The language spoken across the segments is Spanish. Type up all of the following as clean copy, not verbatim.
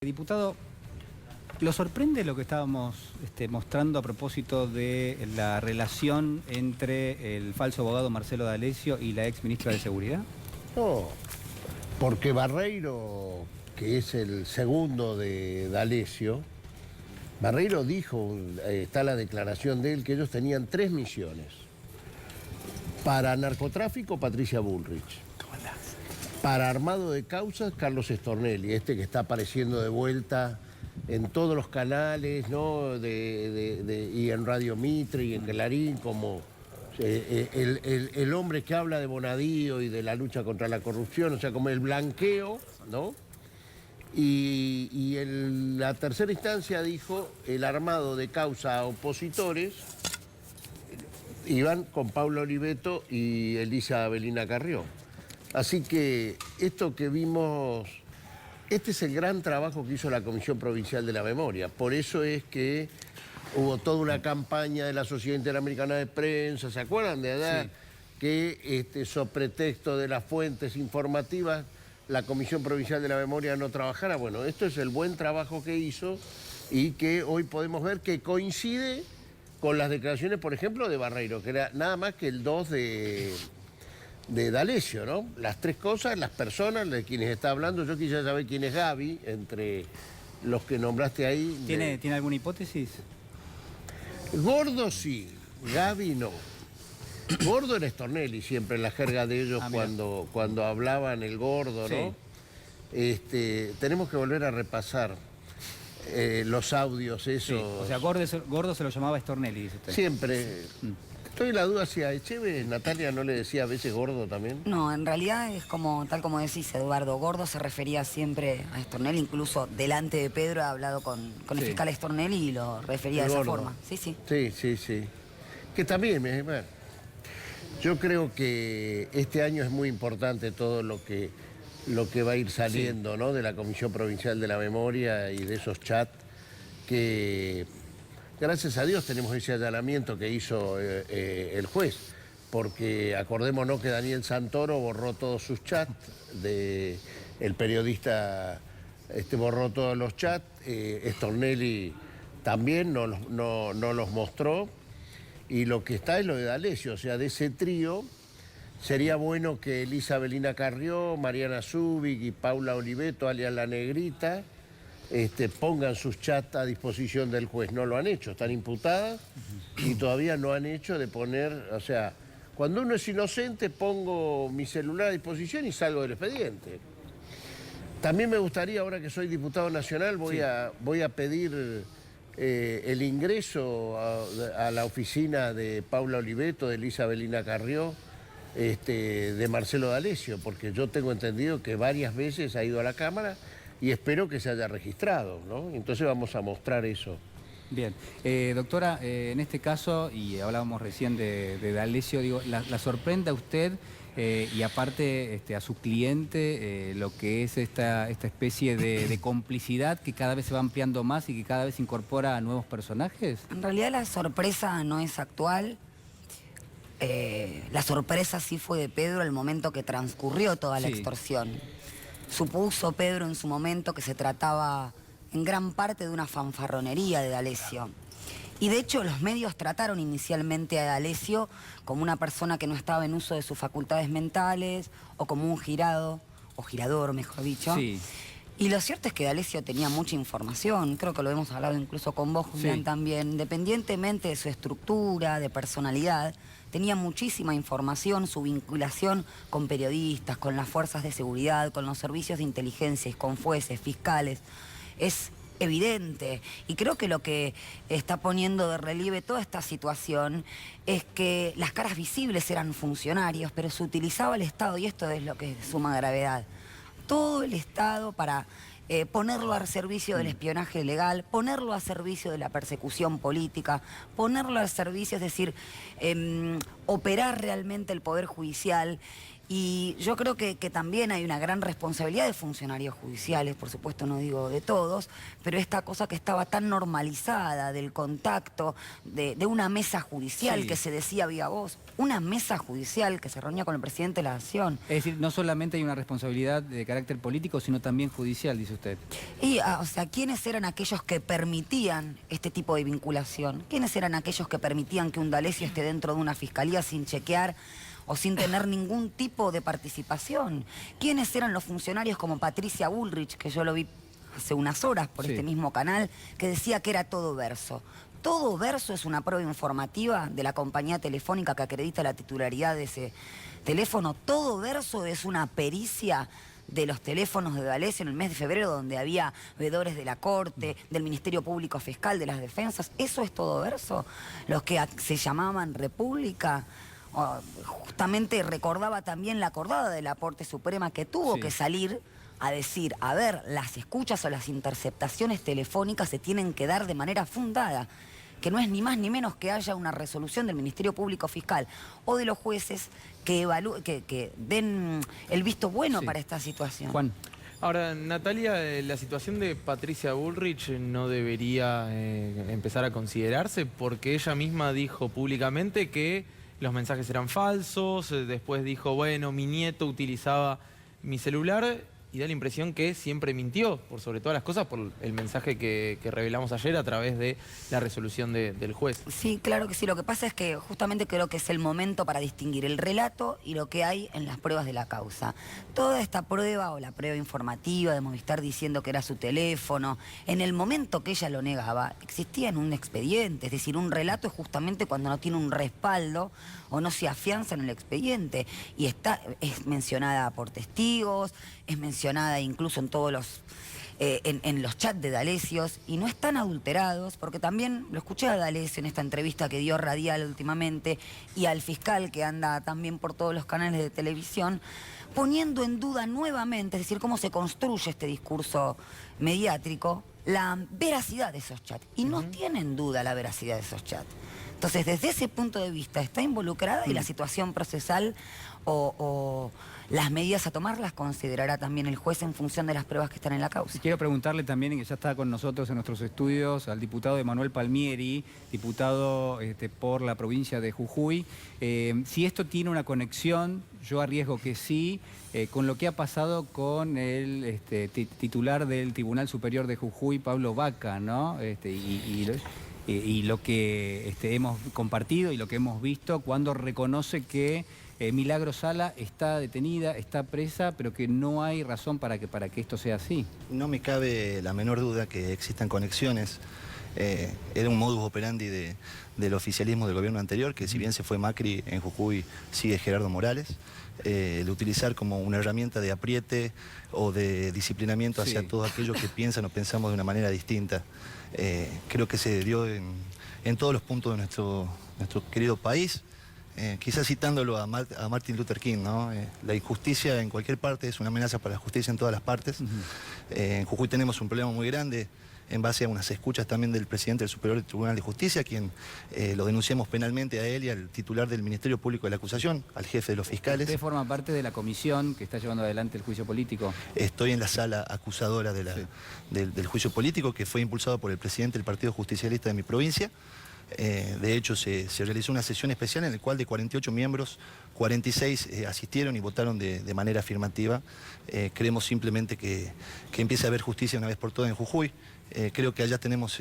Diputado, ¿lo sorprende lo que estábamos mostrando a propósito de la relación entre el falso abogado Marcelo D'Alessio y la ex ministra de Seguridad? No, porque Barreiro, que es el segundo de D'Alessio, Barreiro dijo, está la declaración de él, que ellos tenían 3 misiones. Para narcotráfico, Patricia Bullrich. Para armado de causas, Carlos Stornelli, que está apareciendo de vuelta en todos los canales, ¿no? Y en Radio Mitre y en Clarín, como el hombre que habla de Bonadío y de la lucha contra la corrupción, o sea, como el blanqueo, ¿no? Y en la tercera instancia dijo el armado de causa a opositores iban con Pablo Oliveto y Elisa Avelina Carrió. Así que esto que vimos, este es el gran trabajo que hizo la Comisión Provincial de la Memoria. Por eso es que hubo toda una campaña de la Sociedad Interamericana de Prensa, ¿se acuerdan de allá? Sí. Que sobre pretexto de las fuentes informativas, la Comisión Provincial de la Memoria no trabajara. Bueno, esto es el buen trabajo que hizo y que hoy podemos ver que coincide con las declaraciones, por ejemplo, de Barreiro, que era nada más que el 2 de D'Alessio, ¿no? Las 3 cosas, las personas de quienes está hablando. Yo quisiera saber quién es Gaby, entre los que nombraste ahí. ¿Tiene alguna hipótesis? Gordo sí, Gaby no. Gordo era Stornelli siempre en la jerga de ellos cuando hablaban el gordo, ¿no? Sí. Tenemos que volver a repasar los audios esos. Sí. O sea, gordo se lo llamaba Stornelli, dice usted. Siempre. Estoy en la duda si a Echeve, Natalia, no le decía a veces gordo también. No, en realidad es como, tal como decís, Eduardo, gordo se refería siempre a Stornelli, incluso delante de Pedro ha hablado con el fiscal Stornelli y lo refería de esa forma. Sí, sí. Sí. Que también, bueno, yo creo que este año es muy importante todo lo que va a ir saliendo, ¿no? De la Comisión Provincial de la Memoria y de esos chats que... Gracias a Dios tenemos ese allanamiento que hizo el juez, porque acordémonos que Daniel Santoro borró todos sus chats, el periodista borró todos los chats, Stornelli también no los mostró, y lo que está es lo de D'Alessio, o sea, de ese trío sería bueno que Elisa Avelina Carrió, Mariana Zubik y Paula Oliveto, alias La Negrita, pongan sus chats a disposición del juez. No lo han hecho, están imputadas y todavía no han hecho de poner, o sea, cuando uno es inocente pongo mi celular a disposición y salgo del expediente. También me gustaría, ahora que soy diputado nacional, voy a pedir el ingreso a la oficina de Paula Oliveto, de Elisa Avelina Carrió, de Marcelo D'Alessio, porque yo tengo entendido que varias veces ha ido a la Cámara y espero que se haya registrado, ¿no? Entonces vamos a mostrar eso. Bien. Doctora, en este caso, y hablábamos recién de D'Alessio, digo, ¿la sorprende a usted y aparte a su cliente lo que es esta especie de complicidad que cada vez se va ampliando más y que cada vez incorpora a nuevos personajes? En realidad la sorpresa no es actual. La sorpresa sí fue de Pedro al momento que transcurrió toda la extorsión. Supuso Pedro en su momento que se trataba en gran parte de una fanfarronería de D'Alessio. Y de hecho los medios trataron inicialmente a D'Alessio como una persona que no estaba en uso de sus facultades mentales o como un girado, o girador mejor dicho. Sí. Y lo cierto es que D'Alessio tenía mucha información, creo que lo hemos hablado incluso con vos, Julián, también, independientemente de su estructura, de personalidad, tenía muchísima información, su vinculación con periodistas, con las fuerzas de seguridad, con los servicios de inteligencia, con jueces, fiscales, es evidente. Y creo que lo que está poniendo de relieve toda esta situación es que las caras visibles eran funcionarios, pero se utilizaba el Estado, y esto es lo que es de suma gravedad, todo el Estado para ponerlo al servicio del espionaje legal, ponerlo a servicio de la persecución política, ponerlo al servicio, es decir, operar realmente el Poder Judicial Y yo creo que también hay una gran responsabilidad de funcionarios judiciales, por supuesto no digo de todos, pero esta cosa que estaba tan normalizada del contacto, de una mesa judicial Sí. que se decía viva voz, una mesa judicial que se reunía con el presidente de la Nación. Es decir, no solamente hay una responsabilidad de carácter político, sino también judicial, dice usted. Y, o sea, ¿quiénes eran aquellos que permitían este tipo de vinculación? ¿Quiénes eran aquellos que permitían que un D'Alessio esté dentro de una fiscalía sin chequear o sin tener ningún tipo de participación? ¿Quiénes eran los funcionarios como Patricia Bullrich, que yo lo vi hace unas horas por Sí. este mismo canal, que decía que era todo verso? Todo verso es una prueba informativa de la compañía telefónica que acredita la titularidad de ese teléfono. Todo verso es una pericia de los teléfonos de D'Alessio en el mes de febrero, donde había veedores de la Corte, del Ministerio Público Fiscal, de las Defensas. ¿Eso es todo verso? Los que se llamaban República. Justamente recordaba también la acordada de la Corte Suprema que tuvo Sí. que salir a decir, a ver, las escuchas o las interceptaciones telefónicas se tienen que dar de manera fundada, que no es ni más ni menos que haya una resolución del Ministerio Público Fiscal o de los jueces que den el visto bueno Sí. para esta situación. Juan. Ahora, Natalia, la situación de Patricia Bullrich no debería empezar a considerarse porque ella misma dijo públicamente que los mensajes eran falsos, después dijo, bueno, mi nieto utilizaba mi celular y da la impresión que siempre mintió, por sobre todas las cosas, por el mensaje que revelamos ayer a través de la resolución del juez. Sí, claro que sí. Lo que pasa es que justamente creo que es el momento para distinguir el relato y lo que hay en las pruebas de la causa. Toda esta prueba o la prueba informativa de Movistar diciendo que era su teléfono, en el momento que ella lo negaba, existía en un expediente. Es decir, un relato es justamente cuando no tiene un respaldo o no se afianza en el expediente. Y es mencionada por testigos, es mencionada incluso en todos los... en los chats de D'Alessios, y no están adulterados, porque también lo escuché a D'Alessio en esta entrevista que dio radial últimamente, y al fiscal que anda también por todos los canales de televisión, poniendo en duda nuevamente, es decir, cómo se construye este discurso mediático, la veracidad de esos chats. Y no tienen duda la veracidad de esos chats. Entonces, desde ese punto de vista, está involucrada y la situación procesal o las medidas a tomar las considerará también el juez en función de las pruebas que están en la causa. Quiero preguntarle también, y que ya está con nosotros en nuestros estudios, al diputado Emanuel Palmieri, diputado por la provincia de Jujuy, si esto tiene una conexión, yo arriesgo que sí, con lo que ha pasado con el titular del Tribunal Superior de Jujuy, Pablo Vaca, ¿no? Y lo que hemos compartido y lo que hemos visto cuando reconoce que Milagro Sala está detenida, está presa, pero que no hay razón para que esto sea así. No me cabe la menor duda que existan conexiones. Era un modus operandi del oficialismo del gobierno anterior, que si bien se fue Macri, en Jujuy sigue Gerardo Morales. El utilizar como una herramienta de apriete o de disciplinamiento hacia Sí. todos aquellos que piensan o pensamos de una manera distinta. Creo que se dio en todos los puntos de nuestro querido país. Quizás citándolo a Martin Luther King, ¿no? La injusticia en cualquier parte es una amenaza para la justicia en todas las partes. En Jujuy tenemos un problema muy grande en base a unas escuchas también del presidente del Superior Tribunal de Justicia, quien lo denunciamos penalmente a él y al titular del Ministerio Público de la Acusación, al jefe de los fiscales. ¿Usted forma parte de la comisión que está llevando adelante el juicio político? Estoy en la sala acusadora del juicio político, que fue impulsado por el presidente del Partido Justicialista de mi provincia. De hecho, se realizó una sesión especial en la cual de 48 miembros, 46 asistieron y votaron de manera afirmativa. Creemos simplemente que empiece a haber justicia una vez por todas en Jujuy. Creo que allá tenemos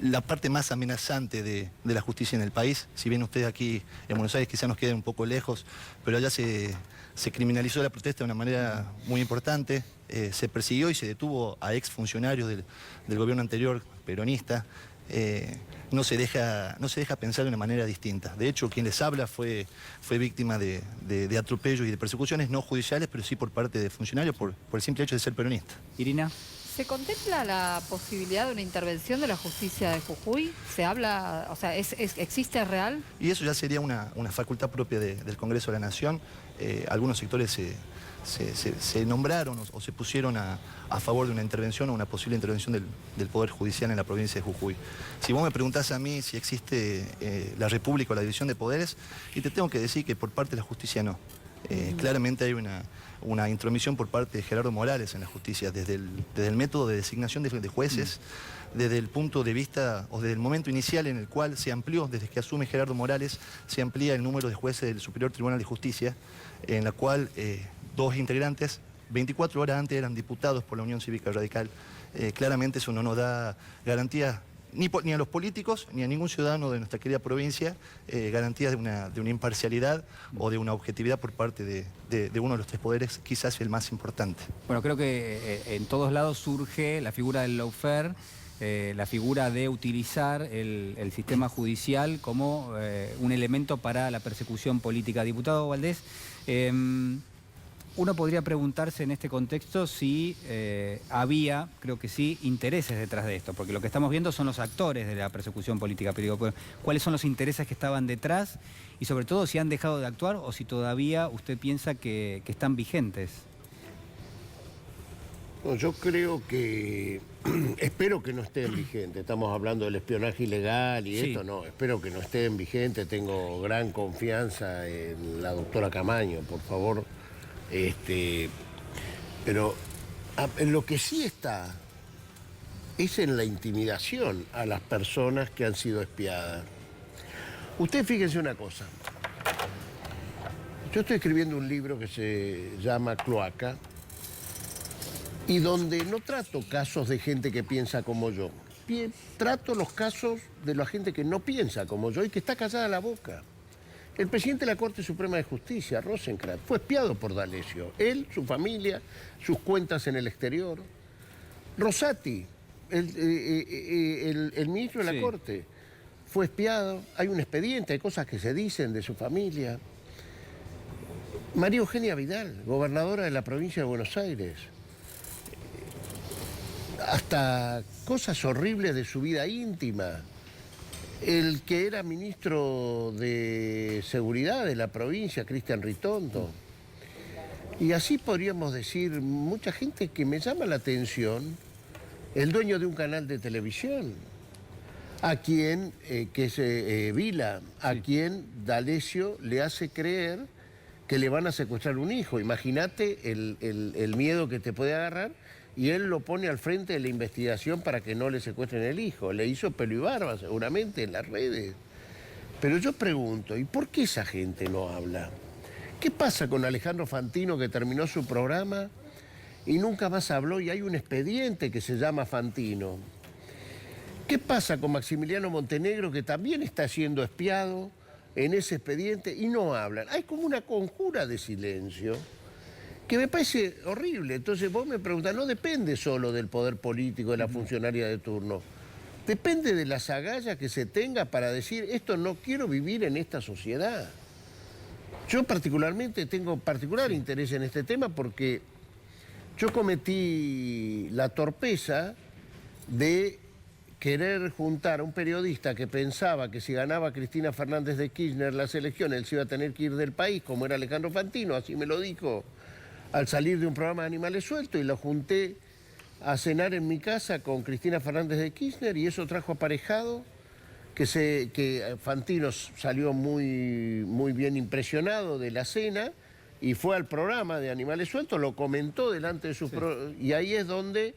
la parte más amenazante de la justicia en el país. Si bien ustedes aquí en Buenos Aires quizás nos queden un poco lejos, pero allá se criminalizó la protesta de una manera muy importante. Se persiguió y se detuvo a exfuncionarios del gobierno anterior peronista. No se deja pensar de una manera distinta. De hecho, quien les habla fue víctima de atropellos y de persecuciones no judiciales, pero sí por parte de funcionarios por el simple hecho de ser peronista. Irina. ¿Se contempla la posibilidad de una intervención de la justicia de Jujuy? ¿Se habla, o sea, existe real? Y eso ya sería una facultad propia del Congreso de la Nación. Algunos sectores se nombraron o se pusieron a favor de una intervención o una posible intervención del Poder Judicial en la provincia de Jujuy. Si vos me preguntás a mí si existe la República o la división de poderes, y te tengo que decir que por parte de la justicia no. Claramente hay una intromisión por parte de Gerardo Morales en la justicia, desde el método de designación de jueces, desde el punto de vista o desde el momento inicial en el cual se amplió, desde que asume Gerardo Morales, se amplía el número de jueces del Superior Tribunal de Justicia, en la cual 2 integrantes, 24 horas antes eran diputados por la Unión Cívica Radical. Claramente eso no nos da garantía ni a los políticos, ni a ningún ciudadano de nuestra querida provincia, garantías de una imparcialidad o de una objetividad por parte de uno de los 3 poderes, quizás el más importante. Bueno, creo que en todos lados surge la figura del lawfare, la figura de utilizar el sistema judicial como un elemento para la persecución política. Diputado Valdés, uno podría preguntarse en este contexto si había, creo que sí, intereses detrás de esto, porque lo que estamos viendo son los actores de la persecución política, pero digo, ¿cuáles son los intereses que estaban detrás? Y sobre todo si han dejado de actuar o si todavía usted piensa que están vigentes. No, yo creo que, espero que no estén vigentes. Estamos hablando del espionaje ilegal y Sí. esto, no, espero que no estén vigentes. Tengo gran confianza en la doctora Camaño, por favor. Pero en lo que sí está es en la intimidación a las personas que han sido espiadas. Usted fíjense una cosa. Yo estoy escribiendo un libro que se llama Cloaca, y donde no trato casos de gente que piensa como yo. Trato los casos de la gente que no piensa como yo y que está callada la boca. El presidente de la Corte Suprema de Justicia, Rosenkrantz, fue espiado por D'Alessio. Él, su familia, sus cuentas en el exterior. Rosati, el ministro de la Corte, fue espiado. Hay un expediente, hay cosas que se dicen de su familia. María Eugenia Vidal, gobernadora de la provincia de Buenos Aires. Hasta cosas horribles de su vida íntima. El que era ministro de Seguridad de la provincia, Cristian Ritondo. Y así podríamos decir mucha gente que me llama la atención, el dueño de un canal de televisión, a quien, que es Vila, a quien D'Alessio le hace creer que le van a secuestrar un hijo. Imagínate el miedo que te puede agarrar. Y él lo pone al frente de la investigación para que no le secuestren el hijo. Le hizo pelo y barba seguramente en las redes. Pero yo pregunto, ¿y por qué esa gente no habla? ¿Qué pasa con Alejandro Fantino, que terminó su programa y nunca más habló y hay un expediente que se llama Fantino? ¿Qué pasa con Maximiliano Montenegro, que también está siendo espiado en ese expediente y no hablan? Hay como una conjura de silencio que me parece horrible. Entonces vos me preguntás, no depende solo del poder político, de la funcionaria de turno. Depende de las agallas que se tenga para decir, esto no quiero vivir en esta sociedad. Yo particularmente tengo particular interés en este tema porque yo cometí la torpeza de querer juntar a un periodista que pensaba que si ganaba Cristina Fernández de Kirchner las elecciones, él se iba a tener que ir del país, como era Alejandro Fantino, así me lo dijo al salir de un programa de Animales Sueltos, y lo junté a cenar en mi casa con Cristina Fernández de Kirchner, y eso trajo aparejado que Fantino salió muy bien impresionado de la cena y fue al programa de Animales Sueltos, lo comentó delante de sus... Y ahí es donde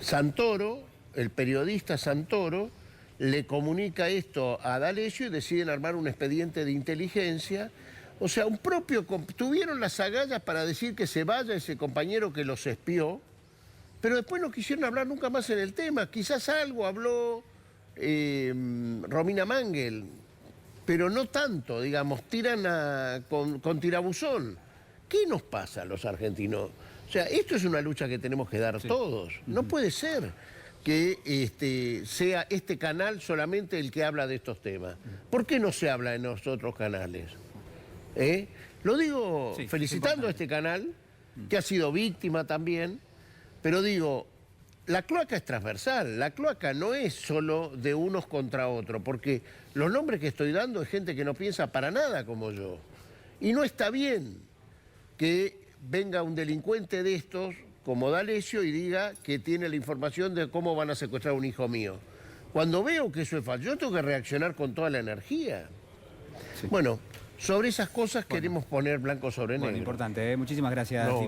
Santoro, el periodista Santoro, le comunica esto a D'Alessio y deciden armar un expediente de inteligencia. O sea, tuvieron las agallas para decir que se vaya ese compañero que los espió, pero después no quisieron hablar nunca más en el tema. Quizás algo habló Romina Mangel, pero no tanto, digamos, tiran con tirabuzón. ¿Qué nos pasa a los argentinos? O sea, esto es una lucha que tenemos que dar todos. No puede ser que sea este canal solamente el que habla de estos temas. ¿Por qué no se habla en los otros canales? Lo digo felicitando a este canal, que ha sido víctima también, pero digo, la cloaca es transversal, la cloaca no es solo de unos contra otros, porque los nombres que estoy dando es gente que no piensa para nada como yo. Y no está bien que venga un delincuente de estos, como D'Alessio, y diga que tiene la información de cómo van a secuestrar a un hijo mío. Cuando veo que eso es falso, yo tengo que reaccionar con toda la energía. Sí. Bueno, sobre esas cosas queremos poner blanco sobre negro. Importante, ¿eh? Muchísimas gracias. No, gracias.